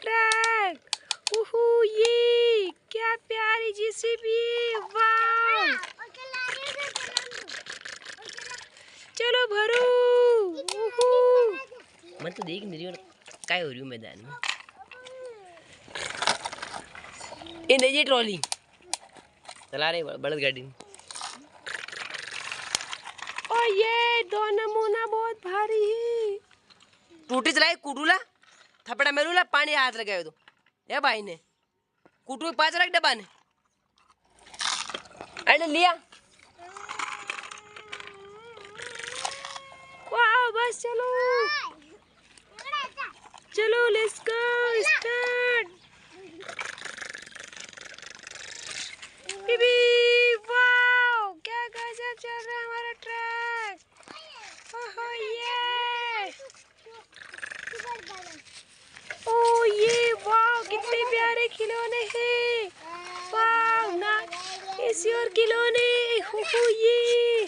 Track. ओहो ये क्या प्यारी जेसीबी, वाह। चलो भरो। मैं तो देख नहीं रही क्या हो रही हूँ मैदान में। ये नहीं ये ट्रॉली चला रहे बड़द गाड़ी। और ये दो नमूना बहुत भारी है। टूटी चलाई कुटूला थपड़ा मेरूला पानी हाथ लगायो तो ये भाई ने कुटू 5 रख डब्बा ने अरे लिया। वाह बस चलो चलो लेट्स गो स्टार्ट। बीबी वाह क्या गजब चल रहा है हमारा ट्रक। ओहो ये वाह कितने प्यारे खिलौने हैं। वाह ना ऐसी और खिलौने। ओहो ये